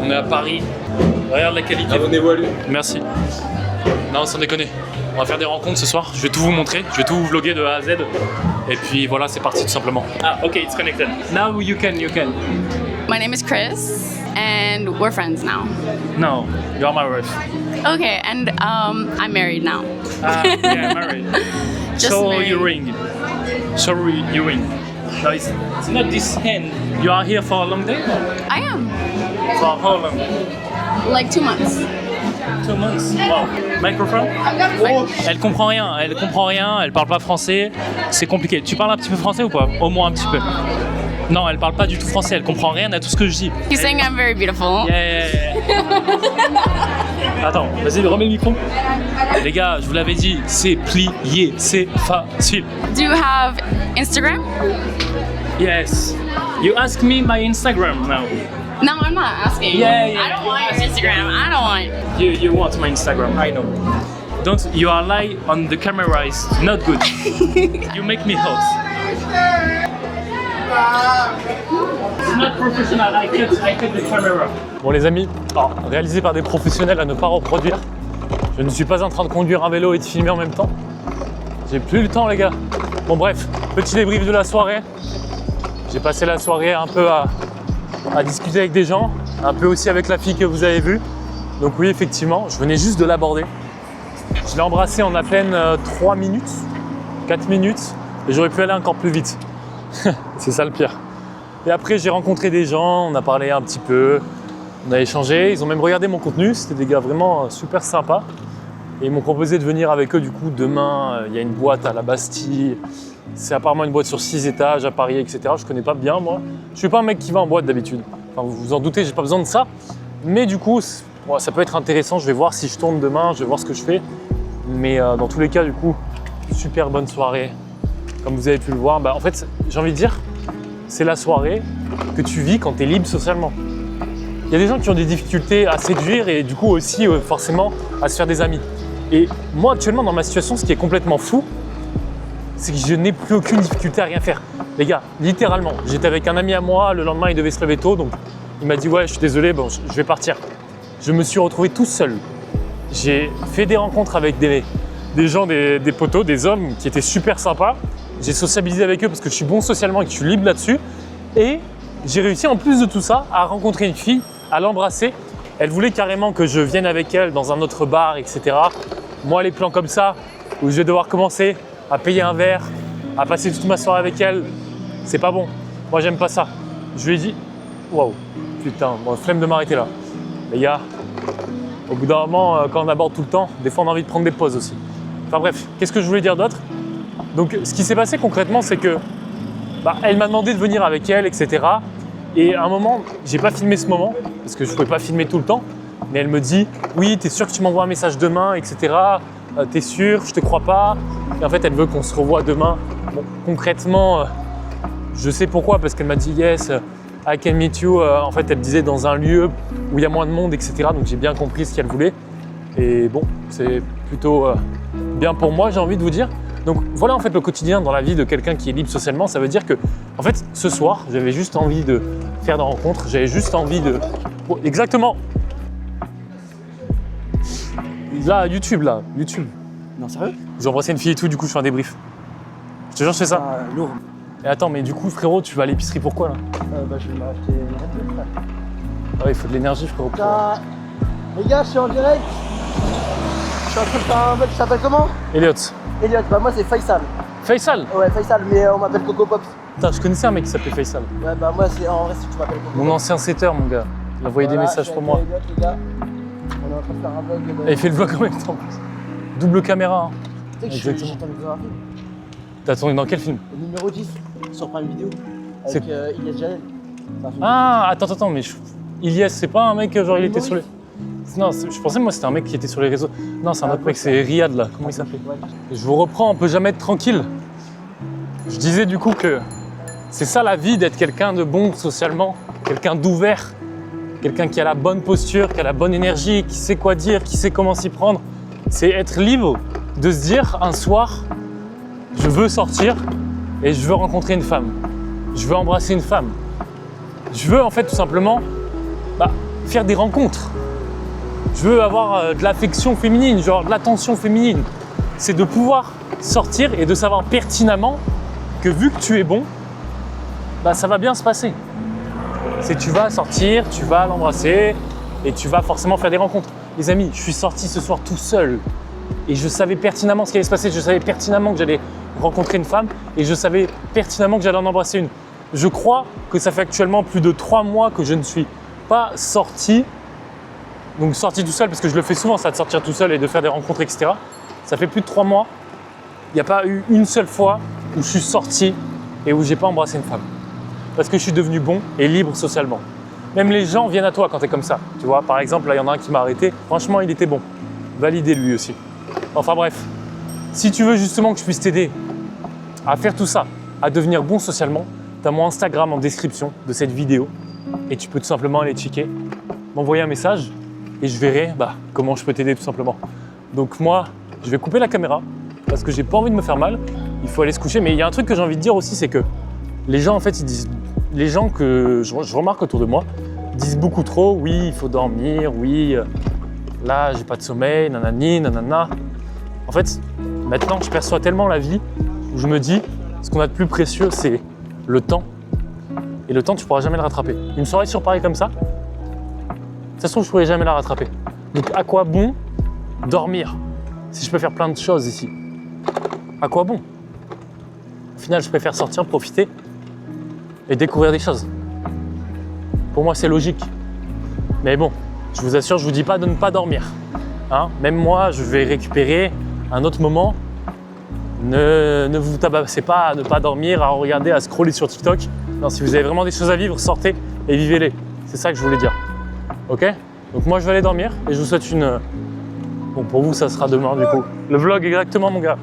On est à Paris. Regarde la qualité. Abonnez-vous à lui. Merci. Non, sans déconner. On va faire des rencontres ce soir. Je vais tout vous montrer. Je vais tout vous vlogger de A à Z. Et puis voilà, c'est parti tout simplement. Ah, ok, it's connected. Now you can. My name is Chris, and we're friends now. No, you are my wife. Okay, and I'm married now. Yeah, married. Just So married. you ring. Sorry, you ring. No, it's not this hand. You are here for a long day? I am. For how long? Like 2 months. 2 months. Wow. Microphone? Elle comprend rien, elle parle pas français, c'est compliqué. Tu parles un petit peu français ou pas? Au moins un petit peu. Non, elle parle pas du tout français, elle comprend rien à tout ce que je dis. He's saying I'm very beautiful. Yeah. Attends, vas-y, remets le micro. Les gars, je vous l'avais dit, c'est plié, c'est facile. Do you have Instagram? Yes. You ask me my Instagram now. No, I'm not asking. Yeah. I don't want your Instagram. I don't want. You want my Instagram, I know. Don't, you are lie on the camera is not good. You make me hot. It's not professional, I cut the camera. Bon les amis, réalisé par des professionnels à ne pas reproduire. Je ne suis pas en train de conduire un vélo et de filmer en même temps. J'ai plus le temps les gars. Bon bref, petit débrief de la soirée. J'ai passé la soirée un peu à discuter avec des gens, un peu aussi avec la fille que vous avez vue. Donc oui, effectivement, je venais juste de l'aborder. Je l'ai embrassée en à peine 3 minutes, 4 minutes, et j'aurais pu aller encore plus vite. C'est ça le pire. Et après, j'ai rencontré des gens, on a parlé un petit peu, on a échangé, ils ont même regardé mon contenu, c'était des gars vraiment super sympas. Et ils m'ont proposé de venir avec eux du coup demain, il y a une boîte à la Bastille. C'est apparemment une boîte sur 6 étages à Paris, etc. Je connais pas bien moi. Je suis pas un mec qui va en boîte d'habitude. Enfin, vous vous en doutez, j'ai pas besoin de ça. Mais du coup, ça peut être intéressant. Je vais voir si je tourne demain, je vais voir ce que je fais. Mais dans tous les cas, du coup, super bonne soirée. Comme vous avez pu le voir, en fait, j'ai envie de dire, c'est la soirée que tu vis quand tu es libre socialement. Il y a des gens qui ont des difficultés à séduire et du coup aussi forcément à se faire des amis. Et moi actuellement dans ma situation, ce qui est complètement fou, c'est que je n'ai plus aucune difficulté à rien faire. Les gars, littéralement, j'étais avec un ami à moi, le lendemain il devait se lever tôt, donc il m'a dit ouais je suis désolé, bon, je vais partir. Je me suis retrouvé tout seul. J'ai fait des rencontres avec des gens, des potos, des hommes qui étaient super sympas. J'ai sociabilisé avec eux parce que je suis bon socialement et que je suis libre là-dessus. Et j'ai réussi en plus de tout ça à rencontrer une fille, à l'embrasser. Elle voulait carrément que je vienne avec elle dans un autre bar, etc. Moi, les plans comme ça, où je vais devoir commencer à payer un verre, à passer toute ma soirée avec elle, c'est pas bon. Moi, j'aime pas ça. Je lui ai dit, waouh, putain, bon, flemme de m'arrêter là. Les gars, au bout d'un moment, quand on aborde tout le temps, des fois, on a envie de prendre des pauses aussi. Enfin bref, qu'est-ce que je voulais dire d'autre? Donc, ce qui s'est passé concrètement, c'est que elle m'a demandé de venir avec elle, etc. Et à un moment, j'ai pas filmé ce moment, parce que je pouvais pas filmer tout le temps, mais elle me dit « Oui, t'es sûr que tu m'envoies un message demain, etc. T'es sûr, je te crois pas ?» Et en fait, elle veut qu'on se revoie demain. Bon, concrètement, je sais pourquoi, parce qu'elle m'a dit « Yes, I can meet you ». En fait, elle me disait dans un lieu où il y a moins de monde, etc. Donc, j'ai bien compris ce qu'elle voulait. Et bon, c'est plutôt bien pour moi, j'ai envie de vous dire. Donc voilà en fait le quotidien dans la vie de quelqu'un qui est libre socialement. Ça veut dire que en fait ce soir j'avais juste envie de faire des rencontres, j'avais juste envie de... Oh, exactement. Là, YouTube. Non, sérieux? J'ai embrassé une fille et tout, du coup je fais un débrief. Je te jure je fais ça. Lourd. Et attends, mais du coup frérot, tu vas à l'épicerie pourquoi là? Je vais m'acheter une Red Bull, frère. Ah ouais, il faut de l'énergie frérot. Les gars, je suis en direct. Je suis en train de faire un mec qui s'appelle comment? Elliot, Moi c'est Faisal. Faisal. Ouais, Faisal, mais on m'appelle Coco Pops. Putain, je connaissais un mec qui s'appelait Faisal. Ouais, moi c'est en vrai si tu m'appelles Coco Mon Pops. ancien setter mon gars. Il a envoyé des messages pour moi. Elliot, les gars. On est en train de faire un vlog. Et il fait le vlog en même temps en plus. Double caméra. Tu sais que Exactement. j'ai tourné dans un film. T'as tourné dans quel film? Le numéro 10 sur Prime Video. C'est- Avec Ilyes Jalel. C'est un film. Ah, attends, mais Ilyes, c'est pas un mec genre il était sur les... Humoriste. Non, je pensais moi c'était un mec qui était sur les réseaux. Non, c'est un autre mec, c'est Riyad là, comment il s'appelle? Ouais. Je vous reprends, on peut jamais être tranquille. Je disais du coup que c'est ça la vie d'être quelqu'un de bon socialement, quelqu'un d'ouvert, quelqu'un qui a la bonne posture, qui a la bonne énergie, qui sait quoi dire, qui sait comment s'y prendre. C'est être libre de se dire un soir, je veux sortir et je veux rencontrer une femme. Je veux embrasser une femme. Je veux en fait tout simplement faire des rencontres. Je veux avoir de l'affection féminine, genre de l'attention féminine. C'est de pouvoir sortir et de savoir pertinemment que vu que tu es bon, bah ça va bien se passer. C'est tu vas sortir, tu vas l'embrasser et tu vas forcément faire des rencontres. Les amis, je suis sorti ce soir tout seul et je savais pertinemment ce qui allait se passer. Je savais pertinemment que j'allais rencontrer une femme et je savais pertinemment que j'allais en embrasser une. Je crois que ça fait actuellement plus de 3 mois que je ne suis pas sorti. Donc sorti tout seul, parce que je le fais souvent ça, de sortir tout seul et de faire des rencontres, etc. Ça fait plus de 3 mois. Il n'y a pas eu une seule fois où je suis sorti et où j'ai pas embrassé une femme. Parce que je suis devenu bon et libre socialement. Même les gens viennent à toi quand tu es comme ça. Tu vois, par exemple, là, il y en a un qui m'a arrêté. Franchement, il était bon. Validé lui aussi. Enfin bref, si tu veux justement que je puisse t'aider à faire tout ça, à devenir bon socialement, tu as mon Instagram en description de cette vidéo et tu peux tout simplement aller checker, m'envoyer un message et je verrai comment je peux t'aider tout simplement. Donc moi, je vais couper la caméra parce que j'ai pas envie de me faire mal. Il faut aller se coucher. Mais il y a un truc que j'ai envie de dire aussi, c'est que les gens, en fait, ils disent, les gens que je remarque autour de moi disent beaucoup trop, oui, il faut dormir, oui, là, j'ai pas de sommeil, nanani, nanana. En fait, maintenant, je perçois tellement la vie où je me dis, ce qu'on a de plus précieux, c'est le temps. Et le temps, tu pourras jamais le rattraper. Une soirée sur Paris comme ça, ça se trouve, je pourrais jamais la rattraper. Donc, à quoi bon dormir si je peux faire plein de choses ici? À quoi bon? Au final, je préfère sortir, profiter et découvrir des choses. Pour moi, c'est logique. Mais bon, je vous assure, je vous dis pas de ne pas dormir. Hein? Même moi, je vais récupérer un autre moment. Ne vous tabassez pas à ne pas dormir, à regarder, à scroller sur TikTok. Non, si vous avez vraiment des choses à vivre, sortez et vivez-les. C'est ça que je voulais dire. Ok? Donc moi, je vais aller dormir et je vous souhaite une... Bon, pour vous, ça sera demain du coup. Le vlog exactement, mon gars.